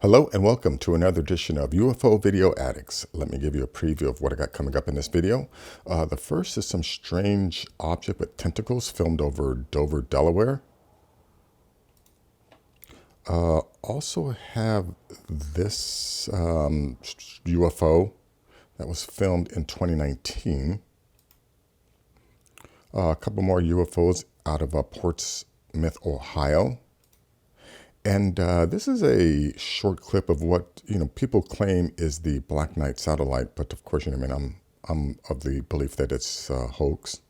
Hello and welcome to another edition of UFO Video Addicts. Let me give you a preview of what I got coming up in this video. The first is some strange object with tentacles filmed over Dover, Delaware. Also have this UFO that was filmed in 2019. A couple more UFOs out of Portsmouth, Ohio. And this is a short clip of what people claim is the Black Knight satellite, but of course, I'm of the belief that it's a hoax.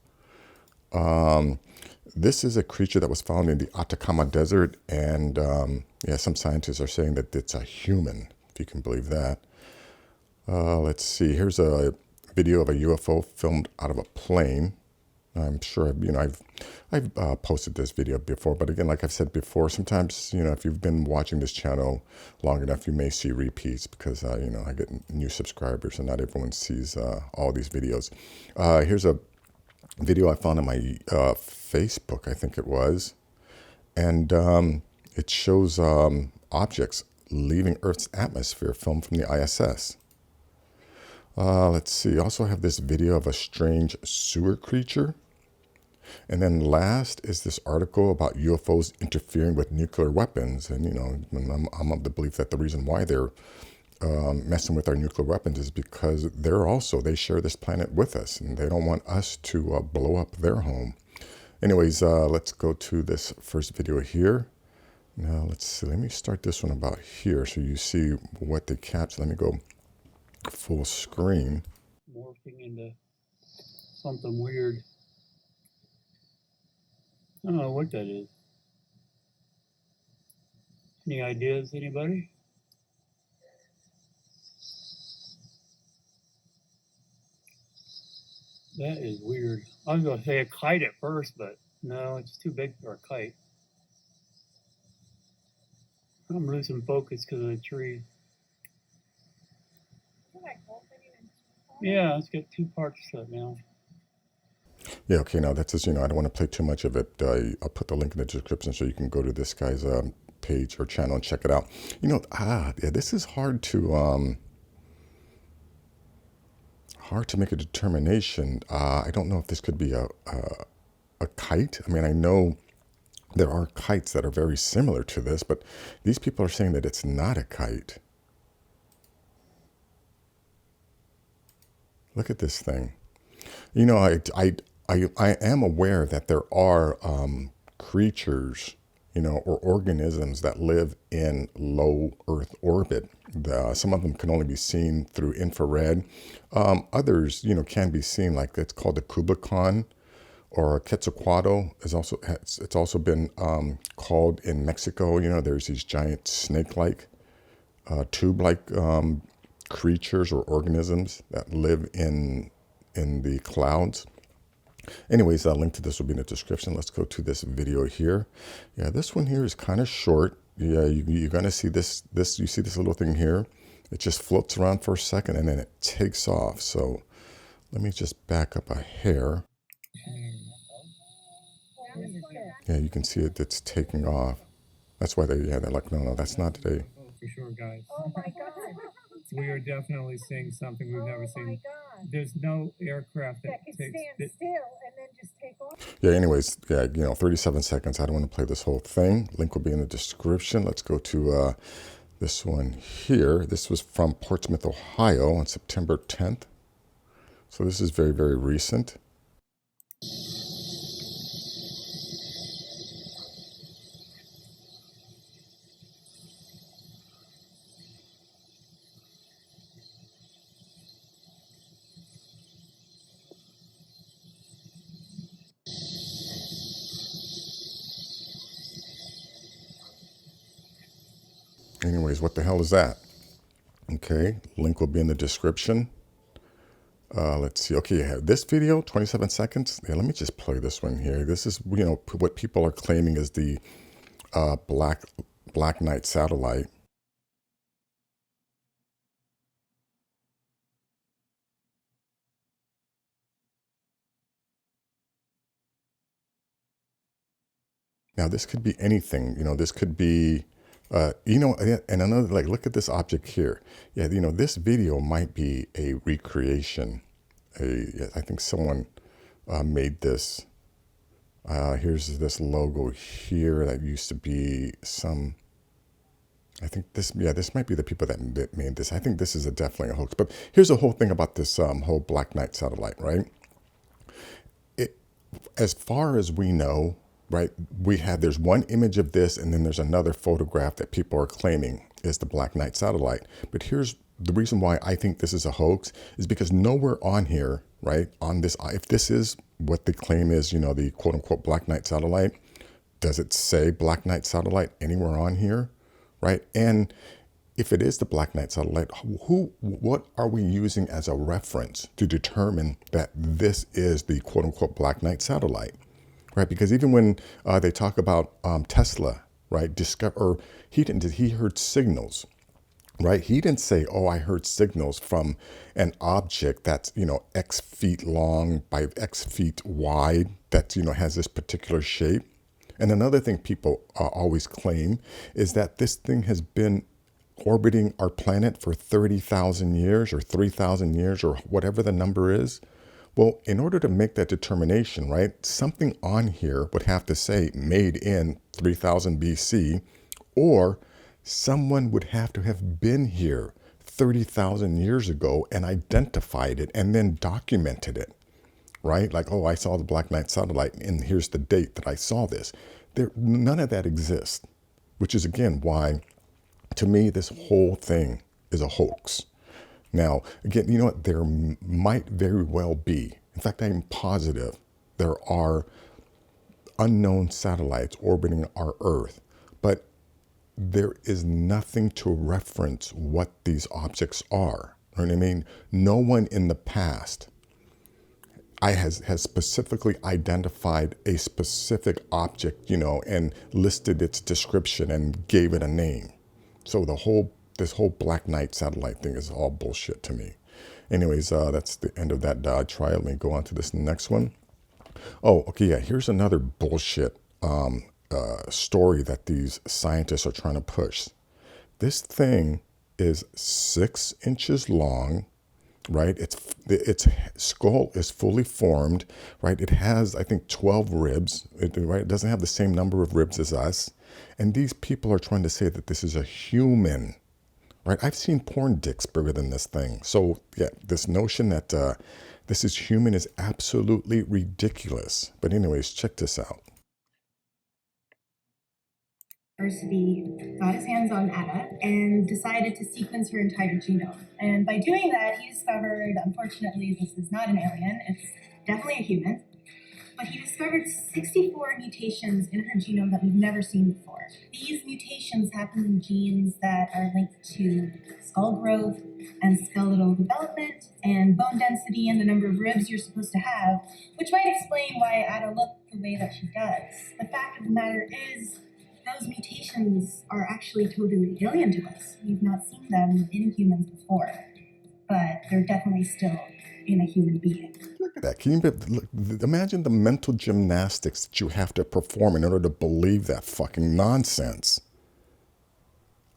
This is a creature that was found in the Atacama desert, and some scientists are saying that it's a human, if you can believe that. Let's see. Here's a video of a UFO filmed out of a plane. I'm sure I've posted this video before, but again, like I've said before, sometimes if you've been watching this channel long enough, you may see repeats because I get new subscribers, and not everyone sees all these videos. Here's a video I found on my Facebook, I think it was, and it shows objects leaving Earth's atmosphere, filmed from the ISS. Let's see. I also have this video of a strange sewer creature. And then last is this article about UFOs interfering with nuclear weapons. And, I'm of the belief that the reason why they're messing with our nuclear weapons is because they share this planet with us, and they don't want us to blow up their home. Anyways, let's go to this first video here. Now, let's see. Let me start this one about here so you see what they capture. Let me go full screen. Morphing into something weird. I don't know what that is. Any ideas, anybody? That is weird. I was going to say a kite at first, but no, it's too big for a kite. I'm losing focus because of the tree. Yeah, it's got two parts to it now. Yeah, okay, now that's just, I don't want to play too much of it. I'll put the link in the description so you can go to this guy's page or channel and check it out. This is hard to make a determination. I don't know if this could be a kite. I mean, I know there are kites that are very similar to this, but these people are saying that it's not a kite. Look at this thing. I am aware that there are creatures, or organisms that live in low Earth orbit. Some of them can only be seen through infrared. Others, can be seen, like it's called the Kubicon, or Quetzalcoatl. It's also been called in Mexico. There's these giant snake-like, tube-like creatures or organisms that live in the clouds. Anyways, I'll link to this will be in the description. Let's go to this video here. Yeah, this one here is kind of short. Yeah, you're going to see this. You see this little thing here? It just floats around for a second and then it takes off. So let me just back up a hair. Yeah, you can see it. It's taking off. That's why they're like, no, that's not today. Oh, for sure, guys. Oh my God. We are definitely seeing something we've never seen. My God. There's no aircraft that can stand still and then just take off. Yeah, anyways, 37 seconds. I don't want to play this whole thing. Link will be in the description. Let's go to this one here. This was from Portsmouth, Ohio on September 10th. So this is very, very recent. Anyways, what the hell is that? Okay, link will be in the description. Let's see. Okay, you have this video, 27 seconds. Yeah, let me just play this one here. This is, what people are claiming is the Black Knight satellite. Now, this could be anything. This could be And another, like, look at this object here. Yeah, this video might be a recreation. I think someone made this. Here's this logo here that used to be some. I think this might be the people that made this. I think this is definitely a hoax. But here's the whole thing about this whole Black Knight satellite, right? As far as we know, right, there's one image of this, and then there's another photograph that people are claiming is the Black Knight satellite. But here's the reason why I think this is a hoax is because nowhere on here, right, on this, if this is what the claim is, the quote unquote Black Knight satellite, does it say Black Knight satellite anywhere on here, right? And if it is the Black Knight satellite, what are we using as a reference to determine that this is the quote unquote Black Knight satellite, right? Because even when they talk about Tesla, right, he heard signals, right? He didn't say, oh, I heard signals from an object that's, X feet long by X feet wide that, has this particular shape. And another thing people always claim is that this thing has been orbiting our planet for 30,000 years or 3,000 years or whatever the number is. Well, in order to make that determination, right, something on here would have to say made in 3000 BC, or someone would have to have been here 30,000 years ago and identified it and then documented it, right? Like, oh, I saw the Black Knight satellite and here's the date that I saw this. None of that exists, which is again why, to me, this whole thing is a hoax. Now, again, you know what? There might very well be, in fact, I'm positive there are unknown satellites orbiting our Earth, but there is nothing to reference what these objects are. You know what I mean? No one in the past has specifically identified a specific object, and listed its description and gave it a name. So this whole Black Knight satellite thing is all bullshit to me. Anyways, that's the end of that trial. Let me go on to this next one. Oh, okay, yeah, here's another bullshit story that these scientists are trying to push. This thing is 6 inches long, right? Its skull is fully formed, right? It has, I think, 12 ribs, right? It doesn't have the same number of ribs as us. And these people are trying to say that this is a human, right? I've seen porn dicks bigger than this thing. So yeah, this notion that this is human is absolutely ridiculous. But anyways, check this out. University got his hands on Ada and decided to sequence her entire genome. And by doing that, he discovered, unfortunately, this is not an alien, it's definitely a human, but he discovered 64 mutations in her genome that we've never seen before. These mutations happen in genes that are linked to skull growth and skeletal development and bone density and the number of ribs you're supposed to have, which might explain why Ada looked the way that she does. The fact of the matter is, those mutations are actually totally alien to us. We've not seen them in humans before, but they're definitely still in a human being. Look at that. Can you imagine the mental gymnastics that you have to perform in order to believe that fucking nonsense?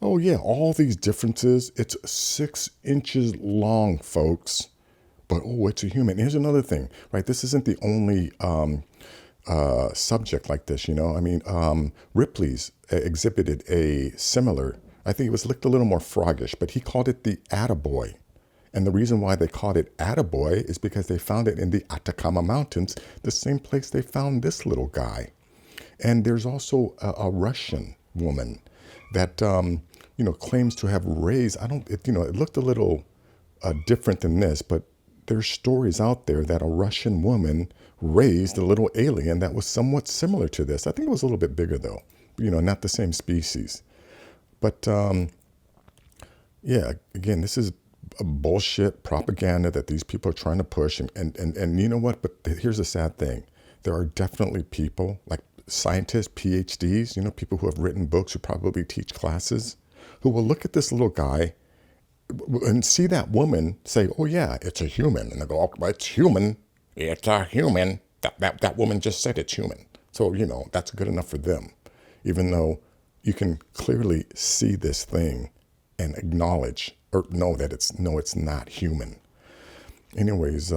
Oh yeah, all these differences. It's 6 inches long, folks. But oh, it's a human. Here's another thing, right? This isn't the only subject like this, I mean, Ripley's exhibited a similar, I think it looked a little more froggish, but he called it the Attaboy. And the reason why they called it Attaboy is because they found it in the Atacama Mountains, the same place they found this little guy. And there's also a Russian woman that, claims to have raised, it looked a little different than this, but there's stories out there that a Russian woman raised a little alien that was somewhat similar to this. I think it was a little bit bigger though, not the same species. But yeah, again, this is a bullshit propaganda that these people are trying to push. And you know what? But here's the sad thing. There are definitely people like scientists, PhDs, people who have written books, who probably teach classes, who will look at this little guy and see that woman say, oh yeah, it's a human. And they go, oh, it's human. It's a human. That woman just said it's human. So, that's good enough for them. Even though you can clearly see this thing and acknowledge or know that it's not human. Anyways,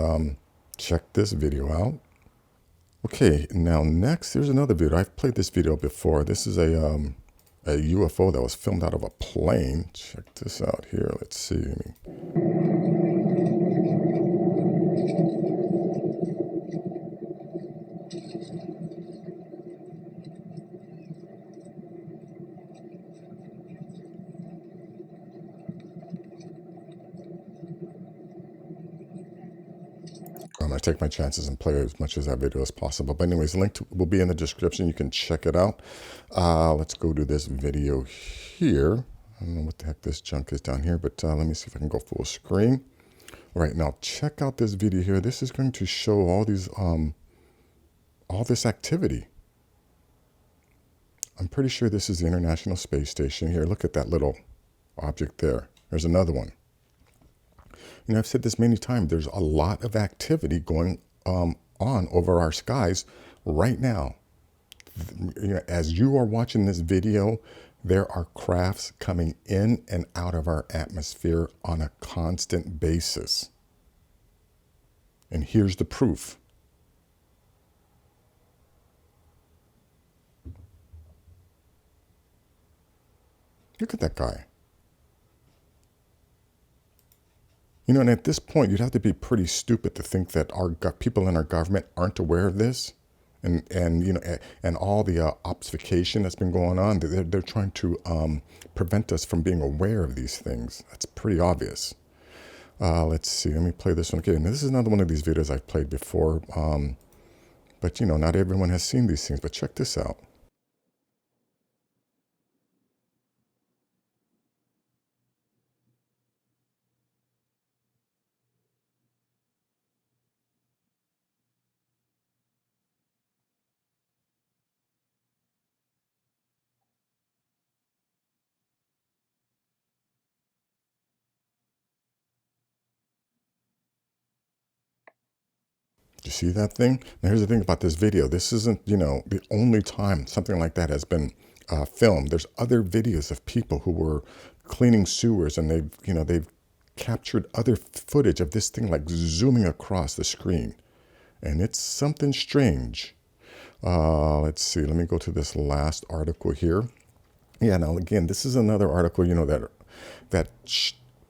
check this video out. Okay, now next, here's another video. I've played this video before. This is a UFO that was filmed out of a plane. Check this out here. Let's see. I'm going to take my chances and play as much as that video as possible. But anyways, the link will be in the description. You can check it out. Let's go to this video here. I don't know what the heck this junk is down here, but let me see if I can go full screen. All right, now check out this video here. This is going to show all this activity. I'm pretty sure this is the International Space Station here. Look at that little object there. There's another one. You know, I've said this many times, there's a lot of activity going on over our skies right now. You know, as you are watching this video, there are crafts coming in and out of our atmosphere on a constant basis. And here's the proof. Look at that guy. You know, and at this point, you'd have to be pretty stupid to think that our people in our government aren't aware of this, and you know, and all the obfuscation that's been going on. They're trying to prevent us from being aware of these things. That's pretty obvious. Let's see. Let me play this one again. This is another one of these videos I've played before, but you know, not everyone has seen these things. But check this out. You see that thing? Now here's the thing about this video. This isn't, you know, the only time something like that has been filmed. There's other videos of people who were cleaning sewers, and they've captured other footage of this thing like zooming across the screen. And it's something strange. Let's see. Let me go to this last article here. Yeah, now again, this is another article, you know, that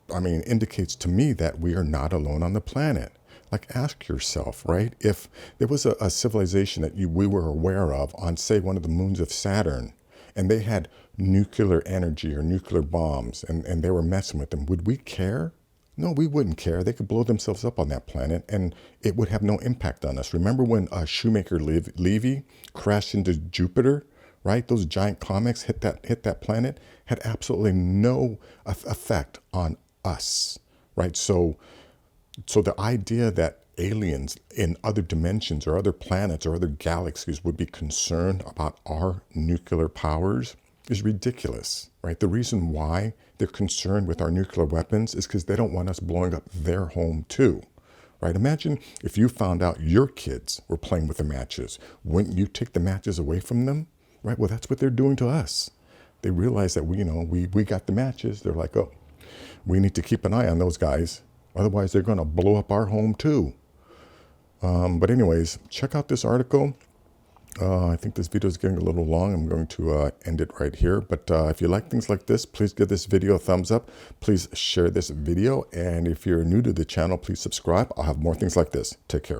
indicates to me that we are not alone on the planet. Like, ask yourself, right? If there was a civilization that we were aware of on, say, one of the moons of Saturn, and they had nuclear energy or nuclear bombs, and they were messing with them, would we care? No, we wouldn't care. They could blow themselves up on that planet, and it would have no impact on us. Remember when Shoemaker Levy crashed into Jupiter, right? Those giant comets hit that planet, had absolutely no effect on us, right? So the idea that aliens in other dimensions or other planets or other galaxies would be concerned about our nuclear powers is ridiculous, right? The reason why they're concerned with our nuclear weapons is because they don't want us blowing up their home too, right? Imagine if you found out your kids were playing with the matches. Wouldn't you take the matches away from them, right? Well, that's what they're doing to us. They realize that we got the matches. They're like, oh, we need to keep an eye on those guys. Otherwise, they're going to blow up our home too. But anyways, check out this article. I think this video is getting a little long. I'm going to end it right here. But if you like things like this, please give this video a thumbs up. Please share this video. And if you're new to the channel, please subscribe. I'll have more things like this. Take care.